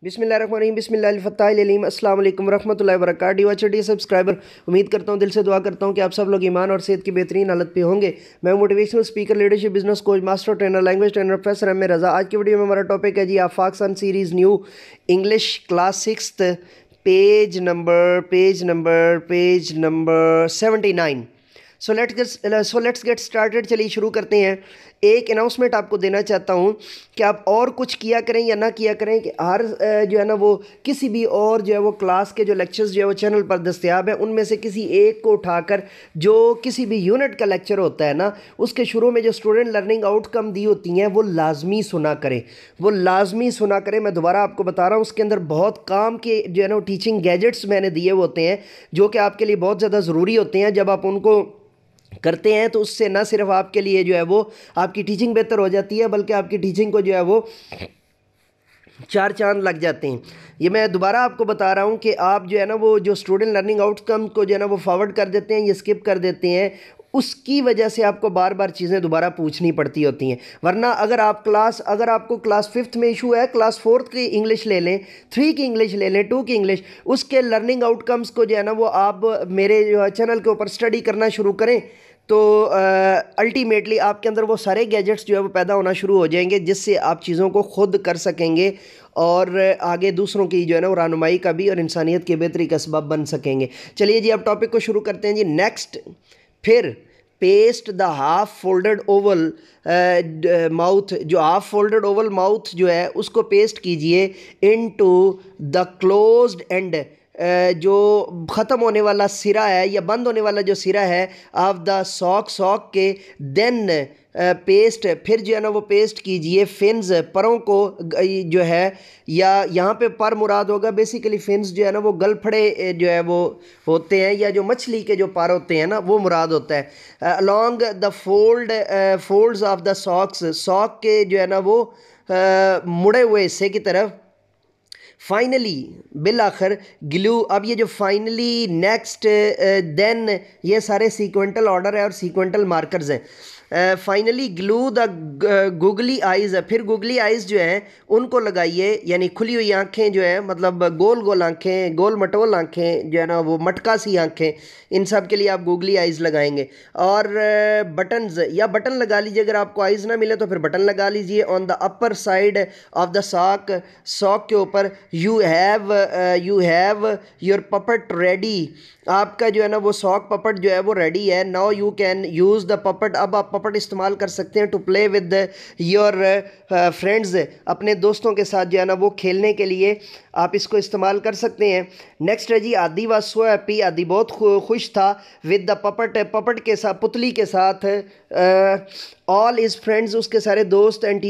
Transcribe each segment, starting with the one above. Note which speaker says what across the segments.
Speaker 1: बिस्मिल्लाहिर्रहमानिर्रहीम बिस्मिल्लाहिल अस्सलाम वालेकुम रहमतुल्लाहि व बरकातहू। वाचडी सब्सक्राइबर, उम्मीद करता हूँ, दिल से दुआ करता हूँ कि आप सब लोग ईमान और सेहत की बेहतरीन हालत पे होंगे। मैं motivational speaker, leadership, business coach, master trainer, language trainer professor M A Raza. आज की वीडियो में हमारा टॉपिक है जी आफाक Sun series new English class 6 page number 79। So let's get started. चलिए शुरू करते हैं। एक अनाउंसमेंट आपको देना चाहता हूँ कि आप और कुछ किया करें या ना किया करें कि हर जो है ना वो किसी भी और जो है वो क्लास के जो लेक्चर्स जो है वो चैनल पर दस्तयाब है, उनमें से किसी एक को उठाकर जो किसी भी यूनिट का लेक्चर होता है ना, उसके शुरू में जो स्टूडेंट लर्निंग आउटकम दी होती हैं वो लाजमी सुना करें, मैं दोबारा आपको बता रहा हूँ, उसके अंदर बहुत काम के जो है ना टीचिंग गैजेट्स मैंने दिए होते हैं जो कि आपके लिए बहुत ज़्यादा ज़रूरी होते हैं। जब आप उनको करते हैं तो उससे ना सिर्फ आपके लिए जो है वो आपकी टीचिंग बेहतर हो जाती है, बल्कि आपकी टीचिंग को जो है वो चार चांद लग जाते हैं। ये मैं दोबारा आपको बता रहा हूँ कि आप जो है ना वो जो स्टूडेंट लर्निंग आउटकम को जो है ना वो फॉरवर्ड कर देते हैं या स्किप कर देते हैं, उसकी वजह से आपको बार बार चीज़ें दोबारा पूछनी पड़ती होती हैं। वरना अगर आपको क्लास 5th में इशू है, क्लास 4th की इंग्लिश ले लें, 3 की इंग्लिश ले लें, 2 की इंग्लिश, उसके लर्निंग आउटकम्स को जो है ना वो आप मेरे जो चैनल के ऊपर स्टडी करना शुरू करें तो अल्टीमेटली आपके अंदर वो सारे गैजेट्स जो है वो पैदा होना शुरू हो जाएंगे, जिससे आप चीज़ों को खुद कर सकेंगे और आगे दूसरों की जो है ना वो रहनुमाई का भी और इंसानियत की बेहतरी का सबब बन सकेंगे। चलिए जी, अब टॉपिक को शुरू करते हैं जी। नेक्स्ट, फिर paste the half folded Oval mouth, जो हाफ फोल्डेड ओवल माउथ जो है उसको पेस्ट कीजिए इनटू द क्लोज्ड एंड, जो ख़त्म होने वाला सिरा है या बंद होने वाला जो सिरा है ऑफ द सॉक के। देन पेस्ट, फिर जो है ना वो पेस्ट कीजिए फिन्स, परों को जो है, या यहाँ पे पर मुराद होगा बेसिकली फिन्स जो है ना वो गलफड़े जो है वो होते हैं, या जो मछली के जो पर होते हैं ना वो मुराद होता है। Along the folds of the socks, sock के जो है ना वो मुड़े हुए हिस्से की तरफ। फाइनली, बिल आखिर, ग्लू। अब ये जो फाइनली, नेक्स्ट, देन, ये सारे सीक्वेंटल ऑर्डर है और सीक्वेंटल मार्कर्स हैं। Finally glue the googly eyes है, फिर गुगली आइज़ जो हैं उनको लगाइए, यानी खुली हुई आंखें जो है, मतलब गोल गोल आंखें, गोल मटोल आंखें जो है ना वो मटका सी आंखें, इन सब के लिए आप गुगली आइज़ लगाएंगे। और बटन्स, या बटन लगा लीजिए, अगर आपको आइज़ ना मिले तो फिर बटन लगा लीजिए on the upper side of the sock के ऊपर। You have your puppet ready, आपका जो है ना वो सॉक पपट जो है वो रेडी है। Now you can use the puppet, अब आप पपट इस्तेमाल कर सकते हैं to play with your friends, अपने दोस्तों के साथ जो है ना वो खेलने के लिए आप इसको इस्तेमाल कर सकते हैं। नेक्स्ट है जी, आदि वाज सो हैप्पी, आदि बहुत खुश था, विद द पपट के साथ, पुतली के साथ। ऑल इज़ फ्रेंड्स, उसके सारे दोस्त, एंड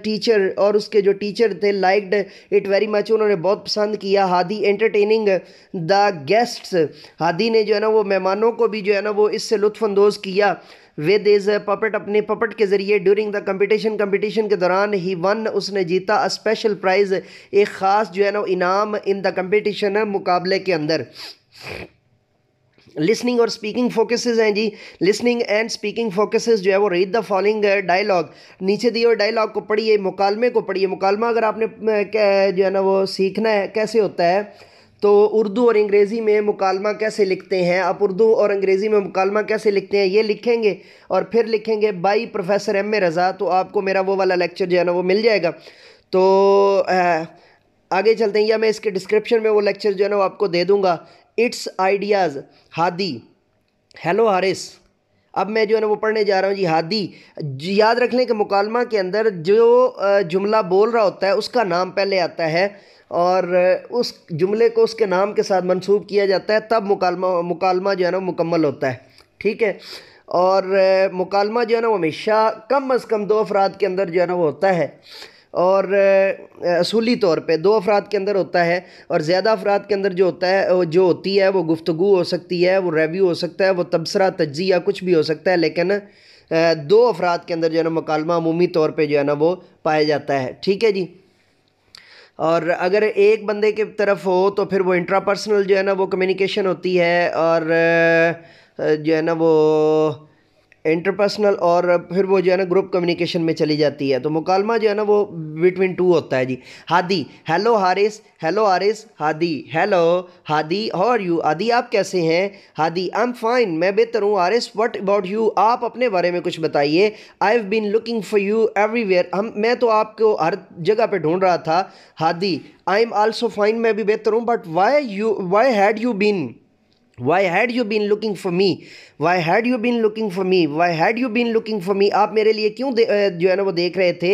Speaker 1: टीचर, और उसके जो टीचर थे, लाइक्ड इट वेरी मच, उन्होंने बहुत पसंद किया। Hadi entertaining the guests, Hadi ने जो है ना वो मेहमानों को भी जो है ना वो इससे लुत्फ़अंदोज़ किया। विद इज़ पपट, अपने पपट के ज़रिए। ड्यूरिंग द कंपटीशन के दौरान ही वन, उसने जीता अ स्पेशल प्राइज़, एक ख़ास जो है ना इनाम, इन द कंपटीशन, मुकाबले के अंदर। लिसनिंग और स्पीकिंग फोकसेस हैं जी। लिसनिंग एंड स्पीकिंग फोकसेस जो है वो, रीड द फॉलोइंग डायलॉग, नीचे दिए हुए डायलॉग को पढ़िए, मुकालमे को पढ़िए। मुकालमा अगर आपने जो है ना वो सीखना है कैसे होता है, तो उर्दू और अंग्रेज़ी में मुकालमा कैसे लिखते हैं, आप उर्दू और अंग्रेज़ी में मुकालमा कैसे लिखते हैं ये लिखेंगे, और फिर लिखेंगे बाई प्रोफेसर एम ए रज़ा, तो आपको मेरा वो वाला लेक्चर जो है ना वो मिल जाएगा। तो आगे चलते हैं, या मैं इसके डिस्क्रिप्शन में वो लेक्चर जो है ना वो आपको दे दूँगा। It's ideas, Hadi, hello Haris. अब मैं जो है ना वो पढ़ने जा रहा हूँ जी। हादी, याद रख लें कि मुकालमा के अंदर जो जुमला बोल रहा होता है उसका नाम पहले आता है और उस जुमले को उसके नाम के साथ मंसूब किया जाता है, तब मुकालमा जो है ना मुकम्मल होता है, ठीक है। और मुकालमा जो है ना वो हमेशा कम अज़ कम 2 अफराद के अंदर जो है ना वो होता है, और असूली तौर पे 2 अफराद के अंदर होता है, और ज़्यादा अफराद के अंदर जो होता है, जो होती है वो गुफ्तगू हो सकती है, वो रिव्यू हो सकता है, वो तबसरा, तज्ज़िया, कुछ भी हो सकता है, लेकिन 2 अफराद के अंदर जो है ना मुकालमा अमूमी तौर पे जो है ना वो पाया जाता है, ठीक है जी। और अगर एक बंदे की तरफ हो तो फिर वो इंट्रापर्सनल जो है ना वो कम्युनिकेशन होती है, और जो है ना वो इंटरपर्सनल, और फिर वो जो है ना ग्रुप कम्युनिकेशन में चली जाती है। तो मुकालमा जो है ना वो बिटवीन टू होता है जी। Hadi, hello Haris, hello Haris. Hadi, hello Hadi, how are you? Hadi, आप कैसे हैं? हादी, आई एम फाइन, मैं बेहतर हूँ। Haris, what about you? आप अपने बारे में कुछ बताइए। I have been looking for you everywhere, मैं तो आपको हर जगह पे ढूंढ रहा था। Hadi, I am also fine, मैं भी बेहतर हूँ, but why had you been, why had you been looking for me, why had you been looking for me, why had you been looking for me, आप मेरे लिए क्यों जो है ना वो देख रहे थे?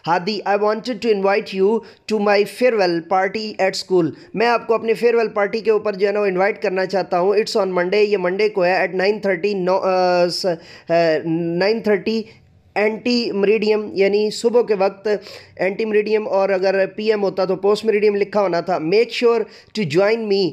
Speaker 1: हादी, आई wanted to invite you to my farewell party at school, मैं आपको अपने फेयरवेल पार्टी के ऊपर जो है ना वो इन्वाइट करना चाहता हूँ। इट्स ऑन मंडे, ये मंडे को है, एट 9:30 एंटी मरीडियम, यानी सुबह के वक्त एंटी मरीडियम, और अगर पीएम होता तो पोस्ट मरीडियम लिखा होना था। Make sure to join me,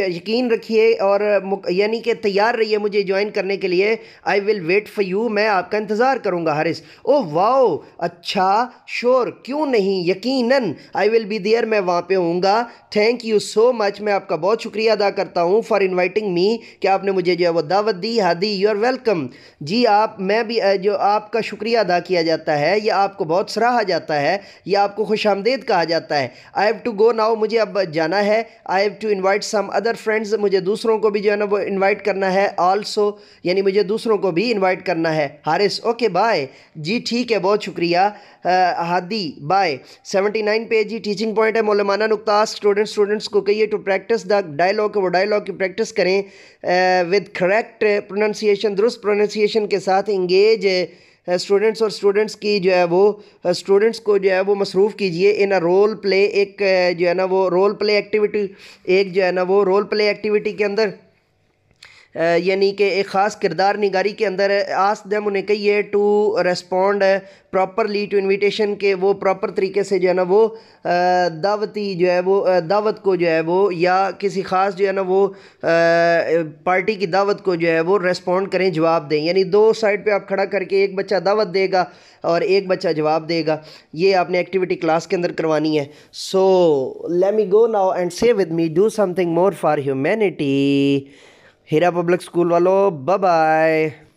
Speaker 1: यकीन रखिए और यानी कि तैयार रहिए मुझे ज्वाइन करने के लिए। I will wait for you, मैं आपका इंतज़ार करूँगा। हारिस, ओह वाओ, अच्छा, श्योर, क्यों नहीं, यकीनन, आई विल बी देयर, मैं वहाँ पे होऊंगा। थैंक यू सो मच, मैं आपका बहुत शुक्रिया अदा करता हूँ, फॉर इन्वाइटिंग मी, कि आपने मुझे जो है वो दावत दी। Hadi, you are welcome. जी, मैं भी जो आपका शुक्रिया अदा किया जाता है, या आपको बहुत सराहा जाता है, या आपको खुशामदीद कहा जाता है। I have to go now, मुझे अब जाना है। I have to invite some other friends, मुझे दूसरों को भी जो है ना वो इन्वाइट करना है। आल्सो, यानी मुझे दूसरों को भी इन्वाइट करना है। Haris, okay bye. जी ठीक है, बहुत शुक्रिया। हादी, बाय। 79 पे जी टीचिंग पॉइंट है, मौलमाना नुक्ता। स्टूडेंट्स को कहिए टू प्रैक्टिस द डायलॉग, वो डायलॉग की प्रैक्टिस करें विद करेक्ट प्रोनाउंसिएशन, दुरुस्त प्रोनाउंसिएशन के साथ। इंगेज स्टूडेंट्स, और स्टूडेंट्स की जो है वो स्टूडेंट्स को जो है वो मसरूफ़ कीजिए इन अ रोल प्ले, एक जो है ना वो रोल प्ले एक्टिविटी, एक जो है ना वो रोल प्ले एक्टिविटी के अंदर यानी कि एक ख़ास किरदार निगारी के अंदर। आस्क देम, उन्हें कहिए to respond properly to invitation, के वो प्रॉपर तरीके से जो है ना वो दावती जो है वो दावत को जो है वो, या किसी ख़ास जो है ना वो पार्टी की दावत को जो है वो रेस्पॉन्ड करें, जवाब दें। यानी दो साइड पे आप खड़ा करके, एक बच्चा दावत देगा और एक बच्चा जवाब देगा। ये आपने एक्टिविटी क्लास के अंदर करवानी है। So let me go now and say with me, do something more for humanity. Heera public school वालों, बाय बाय।